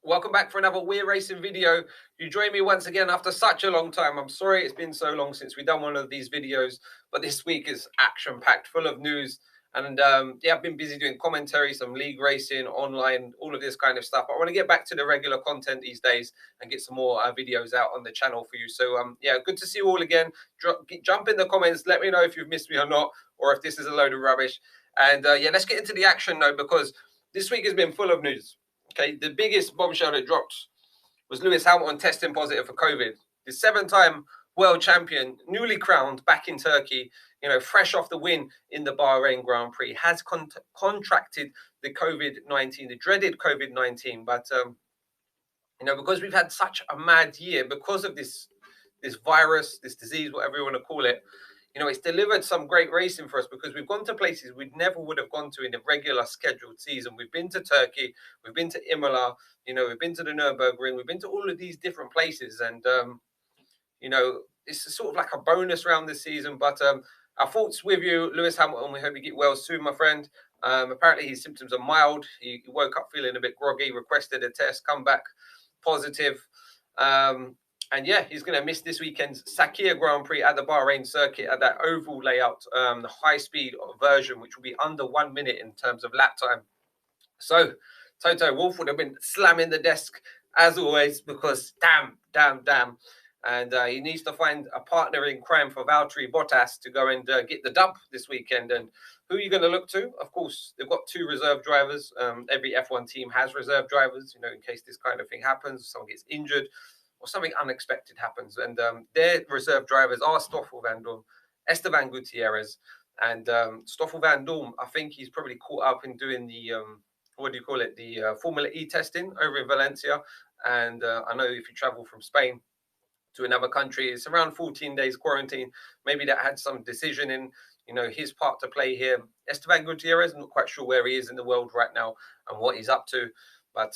Welcome back for another We're Racing video. You join me once again after such a long time. I'm sorry it's been so long since we've done one of these videos, but this week is action-packed, full of news. And yeah, I've been busy doing commentary, some league racing, online, all of this kind of stuff. I want to get back to the regular content these days and get some more videos out on the channel for you. So yeah, good to see you all again. Jump in the comments. Let me know if you've missed me or not, or if this is a load of rubbish. And yeah, let's get into the action though, because this week has been full of news. Okay, the biggest bombshell that dropped was Lewis Hamilton testing positive for COVID. The seven-time world champion, newly crowned back in Turkey, fresh off the win in the Bahrain Grand Prix, has contracted the COVID-19, the dreaded COVID-19. But because we've had such a mad year because of this virus, this disease, whatever you want to call it, it's delivered some great racing for us because we've gone to places we never would have gone to in a regular scheduled season. We've been to Turkey, we've been to Imola, we've been to the Nürburgring, we've been to all of these different places. And, it's sort of like a bonus round this season. But our thoughts with you, Lewis Hamilton. We hope you get well soon, my friend. Apparently, his symptoms are mild. He woke up feeling a bit groggy, requested a test, come back positive. And yeah, he's going to miss this weekend's Sakhir Grand Prix at the Bahrain circuit at that oval layout, the high-speed version, which will be under 1 minute in terms of lap time. So Toto Wolff would have been slamming the desk as always because damn. And he needs to find a partner in crime for Valtteri Bottas to go and get the dub this weekend. And who are you going to look to? Of course, they've got two reserve drivers. Every F1 team has reserve drivers, in case this kind of thing happens, someone gets injured or something unexpected happens. And their reserve drivers are Stoffel Van Dorn, Esteban Gutierrez, and Stoffel Van Dorn. I think he's probably caught up in doing the what do you call it? The Formula E testing over in Valencia. And I know if you travel from Spain to another country, it's around 14 days quarantine. Maybe that had some decision in, his part to play here. Esteban Gutierrez, I'm not quite sure where he is in the world right now and what he's up to. But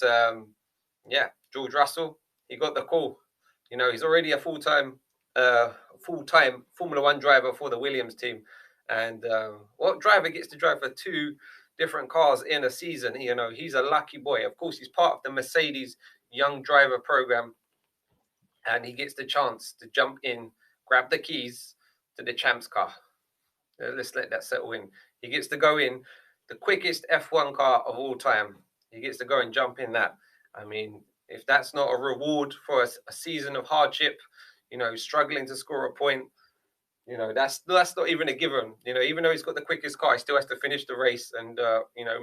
yeah, George Russell, he got the call. He's already a full-time Formula One driver for the Williams team. And what driver gets to drive for two different cars in a season? He's a lucky boy. Of course, he's part of the Mercedes Young Driver Program, and he gets the chance to jump in, grab the keys to the champs car. Let's let that settle in. He gets to go in the quickest F1 car of all time. He gets to go and jump in that. I mean, if that's not a reward for a season of hardship, struggling to score a point, that's not even a given. Even though he's got the quickest car, he still has to finish the race and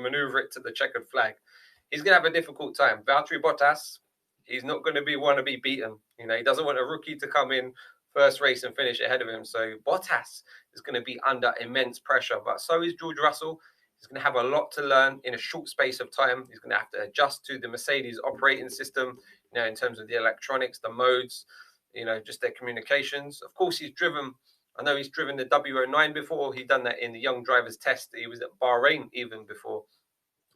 maneuver it to the checkered flag. He's going to have a difficult time. Valtteri Bottas, he's not going to want to be beaten. He doesn't want a rookie to come in first race and finish ahead of him. So Bottas is going to be under immense pressure. But so is George Russell. He's going to have a lot to learn in a short space of time. He's going to have to adjust to the Mercedes operating system, in terms of the electronics, the modes, just their communications. Of course, he's driven the W09 before. He'd done that in the Young Drivers Test. He was at Bahrain even before,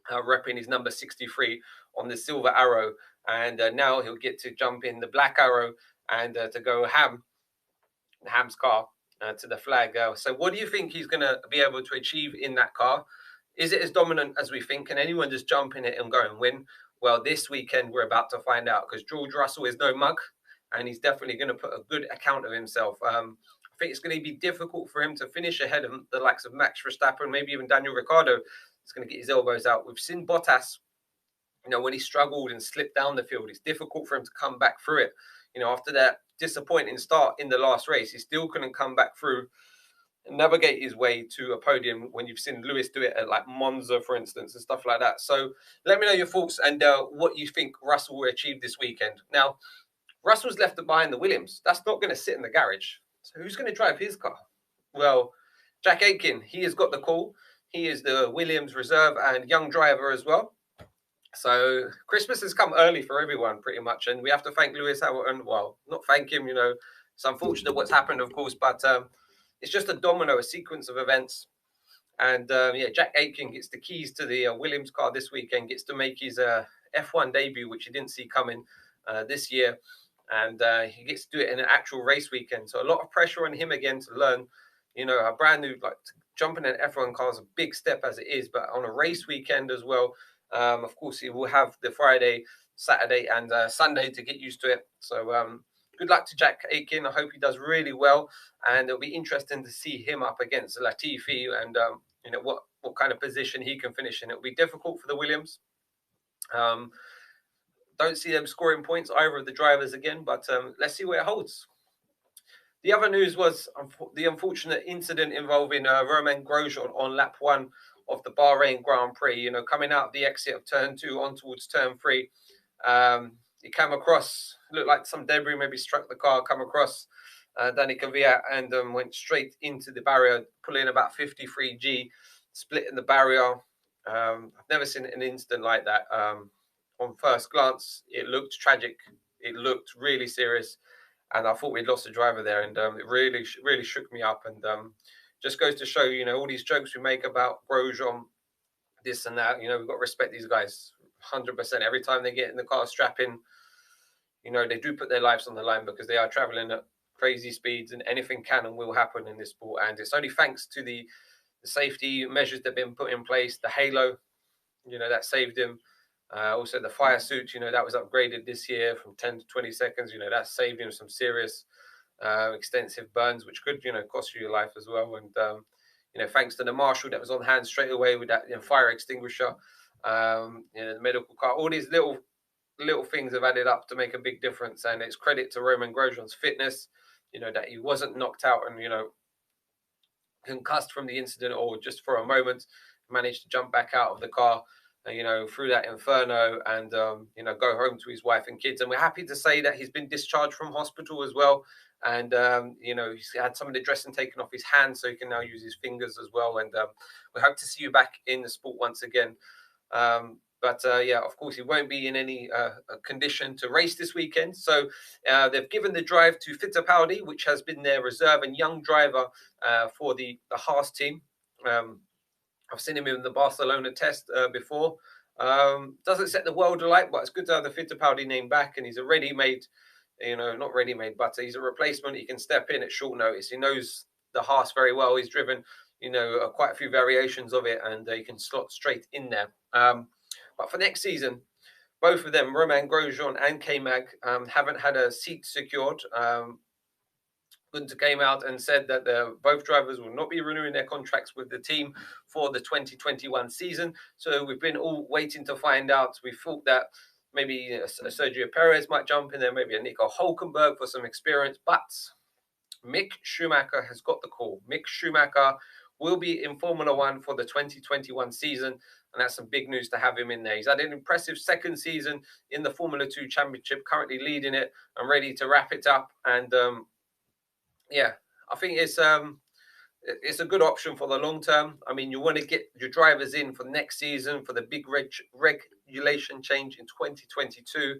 repping his number 63 on the Silver Arrow. And now he'll get to jump in the Black Arrow and to go Ham's car to the flag. So what do you think he's going to be able to achieve in that car? Is it as dominant as we think? Can anyone just jump in it and go and win? Well, this weekend we're about to find out, because George Russell is no mug, and he's definitely going to put a good account of himself. I think it's going to be difficult for him to finish ahead of the likes of Max Verstappen, maybe even Daniel Ricciardo. He's going to get his elbows out. We've seen Bottas, when he struggled and slipped down the field, it's difficult for him to come back through it. After that disappointing start in the last race, he still couldn't come back through and navigate his way to a podium when you've seen Lewis do it at like Monza, for instance, and stuff like that. So let me know your thoughts and what you think Russell will achieve this weekend. Now, Russell's left behind the Williams. That's not going to sit in the garage. So who's going to drive his car? Well, Jack Aitken, he has got the call. He is the Williams reserve and young driver as well. So Christmas has come early for everyone pretty much. And we have to thank Lewis Hamilton. Well, not thank him, it's unfortunate what's happened, of course, but it's just a sequence of events. And yeah, Jack Aitken gets the keys to the Williams car this weekend, gets to make his F1 debut, which he didn't see coming this year. And he gets to do it in an actual race weekend. So a lot of pressure on him again to learn, a brand new, jumping in an F1 car is a big step as it is, but on a race weekend as well. Of course, he will have the Friday Saturday and Sunday to get used to it. So good luck to Jack Aitken. I hope he does really well, and it'll be interesting to see him up against Latifi and you know what kind of position he can finish in. It'll be difficult for the Williams. Don't see them scoring points either of the drivers again, but let's see where it holds. The other news was the unfortunate incident involving Romain Grosjean on lap 1 of the Bahrain Grand Prix. You know, coming out of the exit of turn 2 on towards turn 3, he came across, looked like some debris maybe struck the car, come across Dani Kvyat and went straight into the barrier, pulling about 53G, splitting the barrier. I've never seen an incident like that. On first glance, it looked tragic. It looked really serious, and I thought we'd lost a driver there, and it really shook me up. And just goes to show, you know, all these jokes we make about Grosjean, this and that. You know, we've got to respect these guys 100%. Every time they get in the car strapping, you know, they do put their lives on the line because they are traveling at crazy speeds, and anything can and will happen in this sport. And it's only thanks to the safety measures that have been put in place, the halo, you know, that saved him. Also the fire suit, you know, that was upgraded this year from 10 to 20 seconds. You know, that saved him some serious extensive burns, which could, you know, cost you your life as well. And you know, thanks to the marshal that was on hand straight away with that, you know, fire extinguisher, you know, the medical car, all these little things have added up to make a big difference. And it's credit to Romain Grosjean's fitness, you know, that he wasn't knocked out and, you know, concussed from the incident, or just for a moment managed to jump back out of the car, you know, through that inferno, and you know, go home to his wife and kids. And we're happy to say that he's been discharged from hospital as well, and you know, he's had some of the dressing taken off his hands, so he can now use his fingers as well. And we hope to see you back in the sport once again. But yeah, of course, he won't be in any condition to race this weekend. So they've given the drive to Fittipaldi, which has been their reserve and young driver for the Haas team. I've seen him in the Barcelona test before. Doesn't set the world alight, but it's good to have the Fittipaldi name back. And he's a ready-made, you know, not ready-made, but he's a replacement. He can step in at short notice. He knows the Haas very well. He's driven, you know, quite a few variations of it, and he can slot straight in there. But for next season, both of them, Romain Grosjean and K-Mag, haven't had a seat secured. Gunter came out and said that both drivers will not be renewing their contracts with the team for the 2021 season. So we've been all waiting to find out. We thought that maybe Sergio Perez might jump in there, maybe a Nico Hülkenberg for some experience. But Mick Schumacher has got the call. Mick Schumacher will be in Formula One for the 2021 season. And that's some big news to have him in there. He's had an impressive second season in the Formula 2 Championship, currently leading it and ready to wrap it up. And yeah, I think it's a good option for the long term. I mean, you want to get your drivers in for next season for the big regulation change in 2022.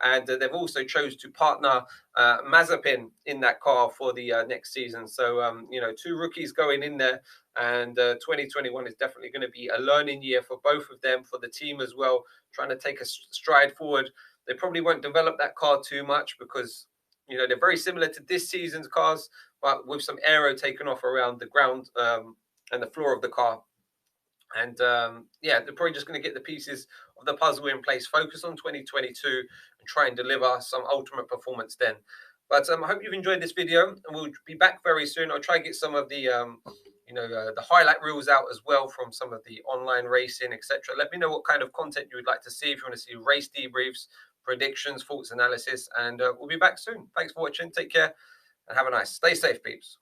And they've also chose to partner Mazepin in that car for the next season. So, you know, two rookies going in there. And 2021 is definitely going to be a learning year for both of them, for the team as well, trying to take a stride forward. They probably won't develop that car too much because, you know, they're very similar to this season's cars, but with some aero taken off around the ground and the floor of the car. And yeah, they're probably just going to get the pieces of the puzzle in place, focus on 2022 and try and deliver some ultimate performance then. But I hope you've enjoyed this video, and we'll be back very soon. I'll try and get some of the, you know, the highlight reels out as well from some of the online racing, etc. Let me know what kind of content you would like to see. If you want to see race debriefs, predictions, thoughts, analysis, and we'll be back soon. Thanks for watching. Take care and have a nice, stay safe, peeps.